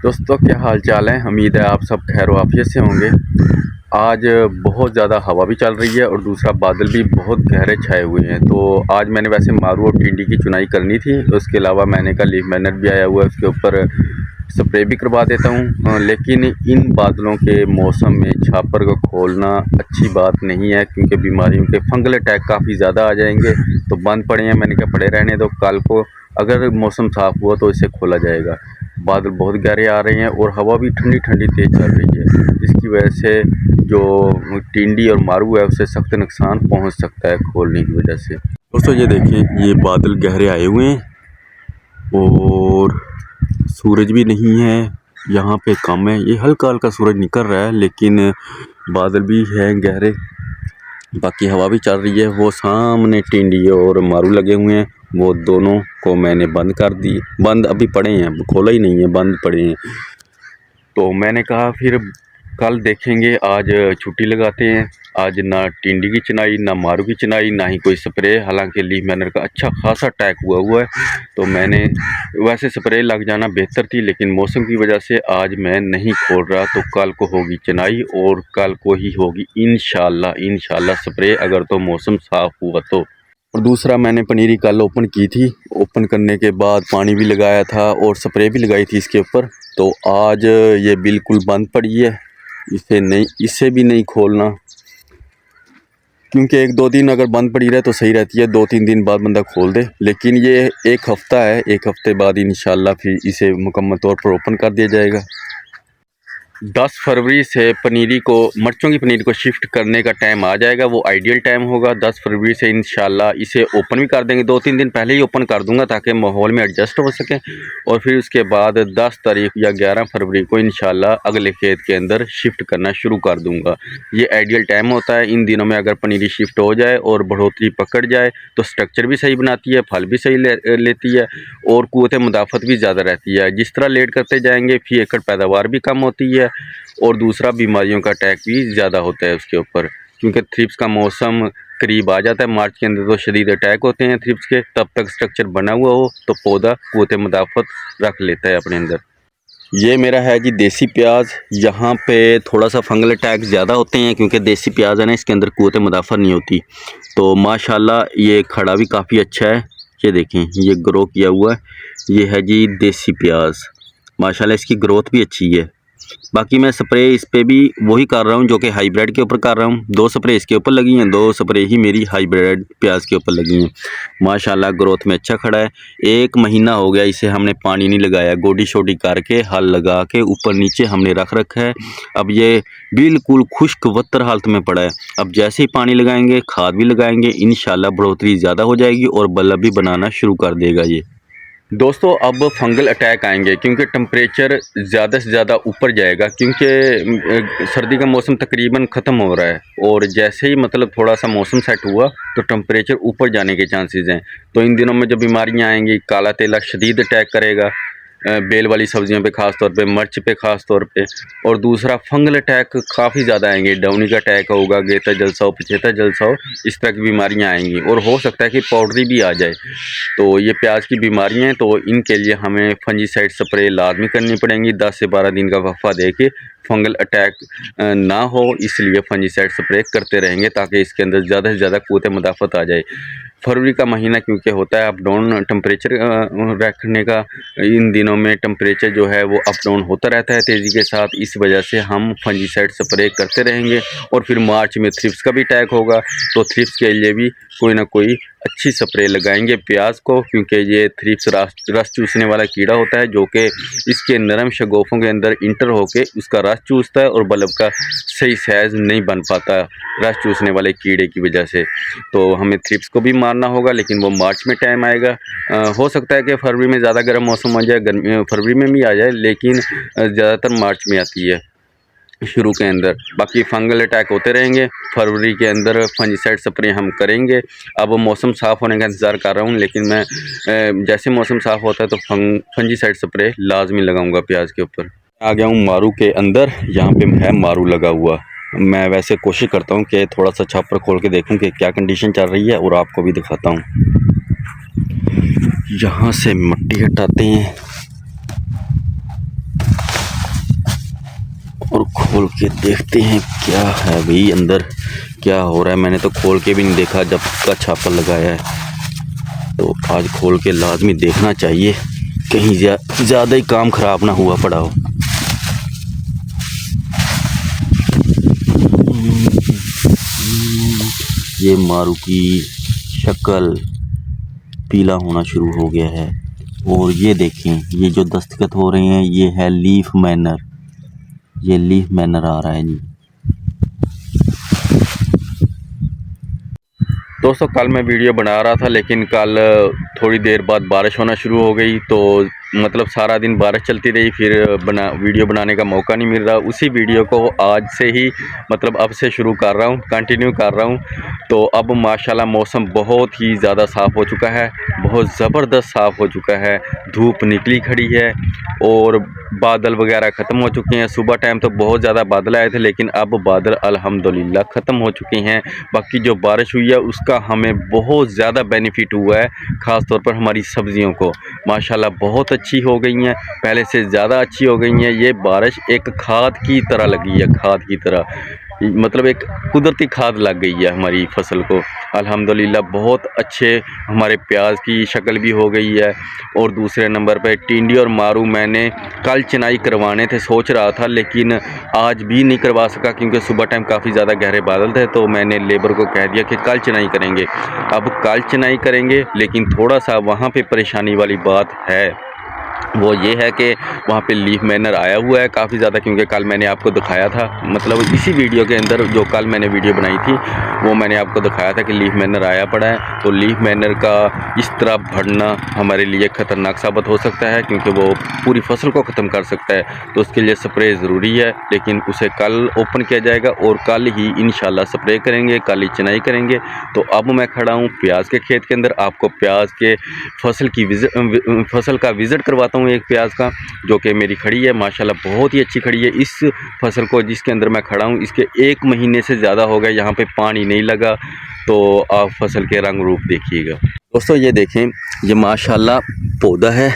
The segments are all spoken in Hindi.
दोस्तों क्या हाल चाल है। उम्मीद है आप सब खैर आफियत से होंगे। आज बहुत ज़्यादा हवा भी चल रही है और दूसरा बादल भी बहुत गहरे छाए हुए हैं। तो आज मैंने वैसे मारू और टिंडी की चुनाई करनी थी, उसके अलावा मैंने कहा लीफ मैनर भी आया हुआ है, उसके ऊपर स्प्रे भी करवा देता हूँ। लेकिन इन बादलों के मौसम में छापर को खोलना अच्छी बात नहीं है, क्योंकि बीमारियों के फंगल अटैक काफ़ी ज़्यादा आ जाएंगे। तो बंद पड़े हैं, मैंने कहा पड़े रहने दो, कल को अगर मौसम साफ़ हुआ तो इसे खोला जाएगा। बादल बहुत गहरे आ रहे हैं और हवा भी ठंडी ठंडी तेज़ चल रही है, जिसकी वजह से जो टिंडी और मारू है उससे सख्त नुकसान पहुंच सकता है खोलने की वजह से। दोस्तों ये देखिए, ये बादल गहरे आए हुए हैं और सूरज भी नहीं है, यहाँ पे कम है। ये हल्का हल्का सूरज निकल रहा है, लेकिन बादल भी है गहरे, बाकी हवा भी चल रही है। वो सामने टिंडी और मारू लगे हुए हैं, वो दोनों को मैंने बंद कर दी। बंद अभी पड़े हैं, खोला ही नहीं है, बंद पड़े हैं। तो मैंने कहा फिर कल देखेंगे, आज छुट्टी लगाते हैं। आज ना टिंडी की चुनाई, ना मारू की चुनाई, ना ही कोई स्प्रे। हालांकि लीफ मैनर का अच्छा खासा अटैक हुआ है, तो मैंने वैसे स्प्रे लग जाना बेहतर थी, लेकिन मौसम की वजह से आज मैं नहीं खोल रहा। तो कल को होगी चुनाई और कल को ही होगी इंशाल्लाह स्प्रे, अगर तो मौसम साफ़ हुआ तो। और दूसरा, मैंने पनीरी कल ओपन की थी, ओपन करने के बाद पानी भी लगाया था और स्प्रे भी लगाई थी इसके ऊपर। तो आज ये बिल्कुल बंद पड़ी है, इसे भी नहीं खोलना, क्योंकि एक दो दिन अगर बंद पड़ी रहे तो सही रहती है, 2-3 दिन बाद बंदा खोल दे। लेकिन ये एक हफ़्ता है, एक हफ़्ते बाद इंशाल्लाह फिर इसे मुकम्मल तौर पर ओपन कर दिया जाएगा। 10 फरवरी से पनीरी को, मिर्चों की पनीरी को शिफ्ट करने का टाइम आ जाएगा, वो आइडियल टाइम होगा। 10 फरवरी से इंशाल्लाह इसे ओपन भी कर देंगे, 2-3 दिन पहले ही ओपन कर दूंगा ताकि माहौल में एडजस्ट हो सके। और फिर उसके बाद 10 तारीख या 11 फरवरी को इंशाल्लाह अगले खेत के अंदर शिफ्ट करना शुरू कर दूंगा। ये आइडियल टाइम होता है। इन दिनों में अगर पनीरी शिफ्ट हो जाए और बढ़ोतरी पकड़ जाए तो स्ट्रक्चर भी सही बनाती है, फल भी सही लेती है और क़ुव्वत मुदाफ़त भी ज़्यादा रहती है। जिस तरह लेट करते जाएंगे फी एकड़ पैदावार भी कम होती है और दूसरा बीमारियों का अटैक भी ज़्यादा होता है उसके ऊपर, क्योंकि थ्रिप्स का मौसम करीब आ जाता है। मार्च के अंदर तो शदीद अटैक होते हैं थ्रिप्स के, तब तक स्ट्रक्चर बना हुआ हो तो पौधा क़ुव्वत मुदाफ़त रख लेता है अपने अंदर। ये मेरा है जी देसी प्याज। यहाँ पे थोड़ा सा फंगल अटैक ज़्यादा होते हैं, क्योंकि देसी प्याज है ना, इसके अंदर क़ुव्वत मुदाफ़त नहीं होती। तो माशाल्लाह ये खड़ा भी काफ़ी अच्छा है, ये देखें ये ग्रो किया हुआ है। ये है जी देसी प्याज, माशाल्लाह इसकी ग्रोथ भी अच्छी है। बाकी मैं स्प्रे इस पे भी वही कर रहा हूँ जो कि हाइब्रिड के ऊपर कर रहा हूँ। 2 स्प्रे इसके ऊपर लगी हैं, 2 स्प्रे ही मेरी हाइब्रिड प्याज के ऊपर लगी हैं। माशाल्लाह ग्रोथ में अच्छा खड़ा है। 1 महीना हो गया इसे हमने पानी नहीं लगाया, गोडी शोडी करके हल लगा के ऊपर नीचे हमने रख रखा है। अब ये बिल्कुल खुश्क वत्तर हालत में पड़ा है। अब जैसे ही पानी लगाएंगे, खाद भी लगाएंगे, इंशाल्लाह बढ़ोतरी ज़्यादा हो जाएगी और बल्ब भी बनाना शुरू कर देगा ये। दोस्तों अब फंगल अटैक आएंगे, क्योंकि टेम्परेचर ज़्यादा से ज़्यादा ऊपर जाएगा, क्योंकि सर्दी का मौसम तकरीबन ख़त्म हो रहा है और जैसे ही मतलब थोड़ा सा मौसम सेट हुआ तो टेम्परेचर ऊपर जाने के चांसेस हैं। तो इन दिनों में जो बीमारियां आएंगी, काला तेला शदीद अटैक करेगा बेल वाली सब्जियों पे ख़ास तौर पे, मिर्च पे ख़ास तौर पे। और दूसरा फंगल अटैक काफ़ी ज़्यादा आएंगे, डाउनी का अटैक होगा, गेता जलसा हो, पछेता जलसा हो, इस तरह की बीमारियां आएंगी और हो सकता है कि पाउडरी भी आ जाए। तो ये प्याज की बीमारियां हैं, तो इनके लिए हमें फंजीसाइड स्प्रे लाजमी करनी पड़ेंगी। 10 से 12 दिन का वक्फा दे के फंगल अटैक ना हो, इसलिए फंजीसाइड स्प्रे करते रहेंगे ताकि इसके अंदर ज़्यादा से ज़्यादा क़ुव्वत मुदाफ़त आ जाए। फरवरी का महीना क्योंकि होता है अप डाउन टेम्परेचर रखने का, इन दिनों में टेम्परेचर जो है वो अप डाउन होता रहता है तेज़ी के साथ, इस वजह से हम फंजीसाइड स्प्रे करते रहेंगे। और फिर मार्च में थ्रिप्स का भी अटैक होगा, तो थ्रिप्स के लिए भी कोई ना कोई अच्छी स्प्रे लगाएंगे प्याज को, क्योंकि ये थ्रिप्स रस चूसने वाला कीड़ा होता है जो कि इसके नरम शगोफ़ों के अंदर इंटर होके उसका रस चूसता है और बल्ब का सही साइज़ नहीं बन पाता रस चूसने वाले कीड़े की वजह से। तो हमें थ्रिप्स को भी मारना होगा, लेकिन वो मार्च में टाइम आएगा। हो सकता है कि फरवरी में ज़्यादा गर्म मौसम हो जाए, गर्मी फरवरी में भी आ जाए, लेकिन ज़्यादातर मार्च में आती है शुरू के अंदर। बाकी फंगल अटैक होते रहेंगे, फरवरी के अंदर फंजीसाइड स्प्रे हम करेंगे। अब मौसम साफ़ होने का इंतज़ार कर रहा हूँ, लेकिन मैं जैसे मौसम साफ़ होता है तो फंजीसाइड स्प्रे लाजमी लगाऊंगा प्याज के ऊपर। आ गया हूँ मारू के अंदर, यहाँ पे है मारू लगा हुआ। मैं वैसे कोशिश करता हूँ कि थोड़ा सा छापर खोल के देखूँ कि क्या कंडीशन चल रही है और आपको भी दिखाता हूँ। यहाँ से मिट्टी हटाते हैं, और खोल के देखते हैं क्या है भाई अंदर क्या हो रहा है। मैंने तो खोल के भी नहीं देखा जब का छापा लगाया है, तो आज खोल के लाजमी देखना चाहिए, कहीं ज़्यादा ही काम ख़राब ना हुआ पड़ा हो। ये मारू की शक्ल पीला होना शुरू हो गया है, और ये देखें ये जो दस्तखत हो रहे हैं ये है लीफ मैनर, ये लीफ मैनर आ रहा है जी। दोस्तों कल मैं वीडियो बना रहा था, लेकिन कल थोड़ी देर बाद बारिश होना शुरू हो गई, तो मतलब सारा दिन बारिश चलती रही, फिर वीडियो बनाने का मौका नहीं मिल रहा। उसी वीडियो को आज से ही मतलब अब से शुरू कर रहा हूँ, कंटिन्यू कर रहा हूँ। तो अब माशाल्लाह मौसम बहुत ही ज़्यादा साफ़ हो चुका है, बहुत ज़बरदस्त साफ़ हो चुका है, धूप निकली खड़ी है और बादल वगैरह ख़त्म हो चुके हैं। सुबह टाइम तो बहुत ज़्यादा बादल आए थे, लेकिन अब बादल अल्हम्दुलिल्लाह ख़त्म हो चुके हैं। बाकी जो बारिश हुई है उसका हमें बहुत ज़्यादा बेनिफिट हुआ है, ख़ास तौर पर हमारी सब्ज़ियों को माशाल्लाह बहुत अच्छी हो गई हैं, पहले से ज़्यादा अच्छी हो गई हैं। ये बारिश एक खाद की तरह लगी है, खाद की तरह, मतलब एक कुदरती खाद लग गई है हमारी फसल को। अल्हम्दुलिल्लाह बहुत अच्छे हमारे प्याज की शक्ल भी हो गई है। और दूसरे नंबर पे टिंडी और मारू मैंने कल चिनाई करवाने थे, सोच रहा था, लेकिन आज भी नहीं करवा सका क्योंकि सुबह टाइम काफ़ी ज़्यादा गहरे बादल थे। तो मैंने लेबर को कह दिया कि कल चिनाई करेंगे। अब कल चिनाई करेंगे, लेकिन थोड़ा सा वहाँ पे परेशानी वाली बात है, वो ये है कि वहाँ पे लीफ मैनर आया हुआ है काफ़ी ज़्यादा, क्योंकि कल मैंने आपको दिखाया था, मतलब इसी वीडियो के अंदर जो कल मैंने वीडियो बनाई थी वो मैंने आपको दिखाया था कि लीफ मैनर आया पड़ा है। तो लीफ मैनर का इस तरह बढ़ना हमारे लिए ख़तरनाक साबित हो सकता है, क्योंकि वो पूरी फसल को ख़त्म कर सकता है। तो उसके लिए स्प्रे ज़रूरी है, लेकिन उसे कल ओपन किया जाएगा और कल ही इंशाल्लाह स्प्रे करेंगे, कल ही चिनाई करेंगे। तो अब मैं खड़ा हूँ प्याज के खेत के अंदर, आपको प्याज के फसल का विज़िट करवाता हूँ। एक प्याज का जो कि मेरी खड़ी है माशाल्लाह बहुत ही अच्छी खड़ी है। इस फसल को जिसके अंदर मैं खड़ा हूँ इसके 1 महीने से ज़्यादा हो गया, यहाँ पे पानी नहीं लगा। तो आप फसल के रंग रूप देखिएगा। दोस्तों ये देखें, ये माशाल्लाह पौधा है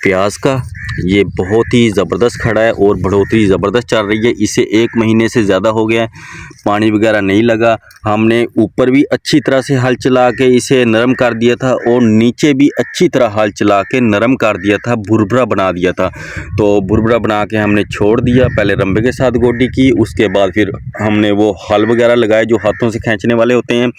प्याज का, ये बहुत ही ज़बरदस्त खड़ा है और बढ़ोतरी ज़बरदस्त चल रही है। इसे 1 महीने से ज़्यादा हो गया है, पानी वगैरह नहीं लगा। हमने ऊपर भी अच्छी तरह से हल चला के इसे नरम कर दिया था और नीचे भी अच्छी तरह हल चला के नरम कर दिया था, भुरभुरा बना दिया था। तो भुरभुरा बना के हमने छोड़ दिया, पहले रंबे के साथ गोडी की, उसके बाद फिर हमने वो हल वगैरह लगाए जो हाथों से खींचने वाले होते हैं,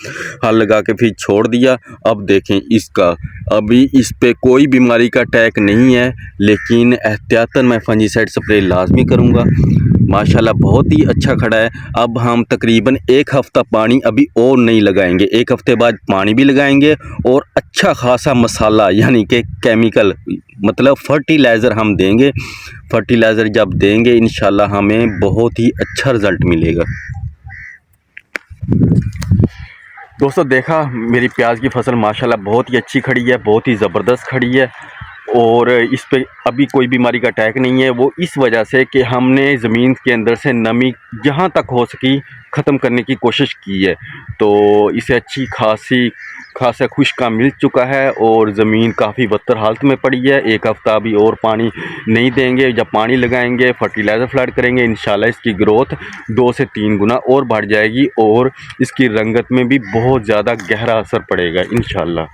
हल लगा के फिर छोड़ दिया। अब देखें इसका, अभी इस पे कोई बीमारी का अटैक नहीं है, लेकिन एहतियातन मैं फंजीसाइड स्प्रे लाजमी करूँगा। माशाल्लाह बहुत ही अच्छा खड़ा है। अब हम तकरीबन 1 हफ़्ता पानी अभी और नहीं लगाएंगे, 1 हफ़्ते बाद पानी भी लगाएंगे और अच्छा खासा मसाला यानी कि केमिकल मतलब फर्टिलाइज़र हम देंगे। फर्टिलाइज़र जब देंगे इंशाल्लाह हमें बहुत ही अच्छा रिज़ल्ट मिलेगा। दोस्तों देखा मेरी प्याज की फसल माशाल्लाह बहुत ही अच्छी खड़ी है, बहुत ही ज़बरदस्त खड़ी है और इस पे अभी कोई बीमारी का अटैक नहीं है। वो इस वजह से कि हमने ज़मीन के अंदर से नमी जहाँ तक हो सकी ख़त्म करने की कोशिश की है। तो इसे अच्छी खासा खुश्का मिल चुका है और ज़मीन काफ़ी बदतर हालत में पड़ी है। 1 हफ़्ता अभी और पानी नहीं देंगे, जब पानी लगाएंगे फर्टिलाइज़र फ्लड करेंगे इंशाल्लाह इसकी ग्रोथ 2 से 3 गुना और बढ़ जाएगी और इसकी रंगत में भी बहुत ज़्यादा गहरा असर पड़ेगा इंशाल्लाह।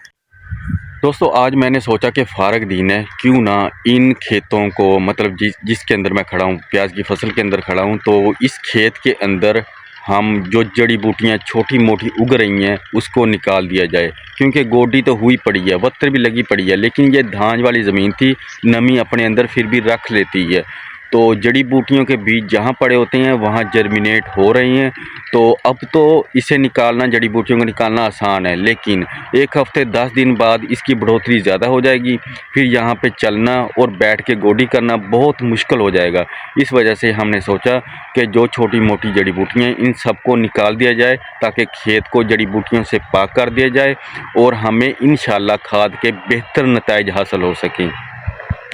दोस्तों आज मैंने सोचा कि फ़ारग दिन है, क्यों ना इन खेतों को मतलब जिसके अंदर मैं खड़ा हूँ, प्याज की फसल के अंदर खड़ा हूँ, तो इस खेत के अंदर हम जो जड़ी बूटियाँ छोटी मोटी उग रही हैं उसको निकाल दिया जाए। क्योंकि गोडी तो हुई पड़ी है, वत्तर भी लगी पड़ी है, लेकिन ये धांज वाली ज़मीन थी, नमी अपने अंदर फिर भी रख लेती है। तो जड़ी बूटियों के बीज जहाँ पड़े होते हैं वहाँ जर्मिनेट हो रही हैं। तो अब तो इसे निकालना, जड़ी बूटियों को निकालना आसान है, लेकिन 1 हफ़्ते 10 दिन बाद इसकी बढ़ोतरी ज़्यादा हो जाएगी, फिर यहाँ पे चलना और बैठ के गोडी करना बहुत मुश्किल हो जाएगा। इस वजह से हमने सोचा कि जो छोटी मोटी जड़ी बूटियाँ इन सबको निकाल दिया जाए ताकि खेत को जड़ी बूटियों से पाक कर दिया जाए और हमें इंशाल्लाह खाद के बेहतर नताइज हासिल हो सकें।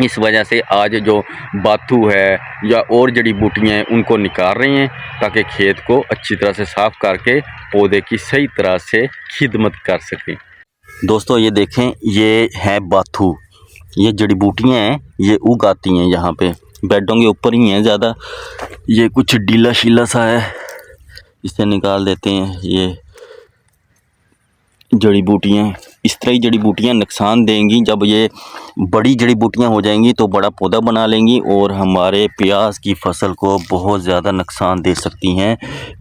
इस वजह से आज जो बाथू है या और जड़ी बूटियाँ हैं उनको निकाल रहे हैं ताकि खेत को अच्छी तरह से साफ़ करके पौधे की सही तरह से खिदमत कर सकें। दोस्तों ये देखें, ये है बाथू, ये जड़ी बूटियाँ हैं, ये उग आती हैं यहाँ पे बेडों के ऊपर ही हैं ज़्यादा। ये कुछ डीला शीला सा है, इसे निकाल देते हैं। ये जड़ी बूटियाँ इस तरह ही जड़ी बूटियाँ नुकसान देंगी। जब ये बड़ी जड़ी बूटियाँ हो जाएंगी तो बड़ा पौधा बना लेंगी और हमारे प्याज की फसल को बहुत ज़्यादा नुकसान दे सकती हैं।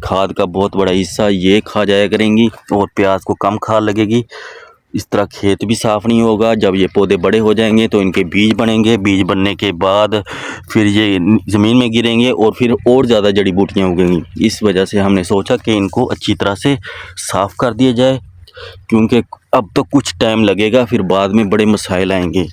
खाद का बहुत बड़ा हिस्सा ये खा जाया करेंगी और प्याज को कम खाद लगेगी। इस तरह खेत भी साफ़ नहीं होगा। जब ये पौधे बड़े हो जाएंगे तो इनके बीज बनेंगे, बीज बनने के बाद फिर ये ज़मीन में गिरेंगे और फिर और ज़्यादा जड़ी बूटियाँ उगेंगी। इस वजह से हमने सोचा कि इनको अच्छी तरह से साफ़ कर दिया जाए, क्योंकि अब तो कुछ टाइम लगेगा, फिर बाद में बड़े मसाइल आएंगे।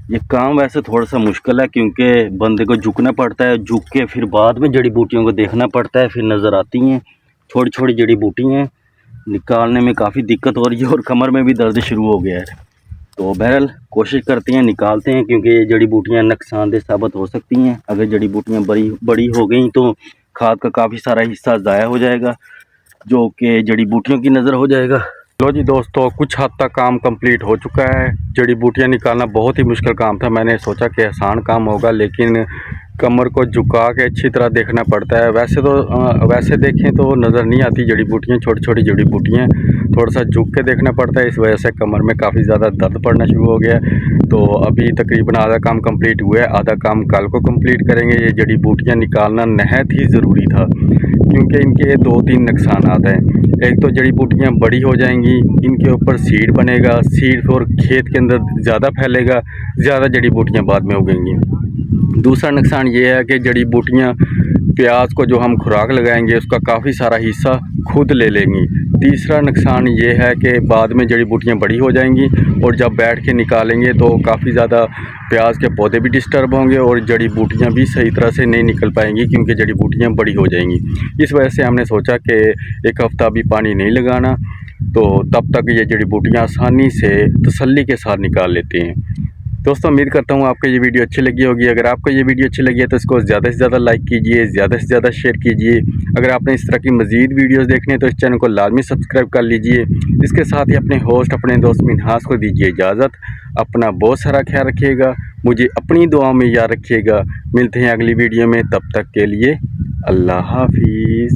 ये काम वैसे थोड़ा सा मुश्किल है, क्योंकि बंदे को झुकना पड़ता है, झुक के फिर बाद में जड़ी बूटियों को देखना पड़ता है। फिर नज़र आती हैं छोटी छोटी जड़ी बूटियाँ, निकालने में काफ़ी दिक्कत हो रही है और कमर में भी दर्द शुरू हो गया है। तो बहरहाल कोशिश करते हैं, निकालते हैं, क्योंकि ये जड़ी बूटियाँ नुकसानदेह साबित हो सकती हैं। अगर जड़ी बूटियाँ बड़ी हो गई तो खाद का काफ़ी सारा हिस्सा ज़ाया हो जाएगा, जो कि जड़ी बूटियों की नज़र हो जाएगा। लो जी दोस्तों, कुछ हद तक काम कंप्लीट हो चुका है। जड़ी बूटियाँ निकालना बहुत ही मुश्किल काम था। मैंने सोचा कि आसान काम होगा, लेकिन कमर को झुका के अच्छी तरह देखना पड़ता है। वैसे देखें तो नज़र नहीं आती जड़ी बूटियाँ, छोटी छोटी जड़ी बूटियाँ, थोड़ा सा झुक के देखना पड़ता है। इस वजह से कमर में काफ़ी ज़्यादा दर्द पड़ना शुरू हो गया। तो अभी तकरीबन आधा काम कंप्लीट हुआ है, आधा काम कल को कंप्लीट करेंगे। ये जड़ी बूटियाँ निकालना नहायत ही ज़रूरी था, क्योंकि इनके 2-3 नुकसानात हैं। एक तो जड़ी बूटियाँ बड़ी हो जाएंगी, इनके ऊपर सीड बनेगा, सीड और खेत के अंदर ज़्यादा फैलेगा, ज़्यादा जड़ी बूटियाँ बाद में उगेंगी। दूसरा नुकसान ये है कि जड़ी बूटियाँ प्याज को जो हम खुराक लगाएंगे उसका काफ़ी सारा हिस्सा खुद ले लेंगी। तीसरा नुकसान ये है कि बाद में जड़ी बूटियाँ बड़ी हो जाएंगी और जब बैठ के निकालेंगे तो काफ़ी ज़्यादा प्याज के पौधे भी डिस्टर्ब होंगे और जड़ी बूटियाँ भी सही तरह से नहीं निकल पाएंगी, क्योंकि जड़ी बूटियाँ बड़ी हो जाएंगी। इस वजह से हमने सोचा कि एक हफ़्ता भी पानी नहीं लगाना, तो तब तक ये जड़ी बूटियाँ आसानी से तसल्ली के साथ निकाल लेते हैं। दोस्तों, उम्मीद करता हूँ आपको ये वीडियो अच्छी लगी होगी। अगर आपको ये वीडियो अच्छी लगी है तो इसको ज़्यादा से ज़्यादा लाइक कीजिए, ज़्यादा से ज़्यादा शेयर कीजिए। अगर आपने इस तरह की मज़ीद वीडियोस देखने हैं तो इस चैनल को लाजमी सब्सक्राइब कर लीजिए। इसके साथ ही अपने होस्ट, अपने दोस्त मिन्हास को दीजिए इजाज़त। अपना बहुत सारा ख्याल रखिएगा, मुझे अपनी दुआ में याद रखिएगा। मिलते हैं अगली वीडियो में, तब तक के लिए अल्लाह हाफिज़।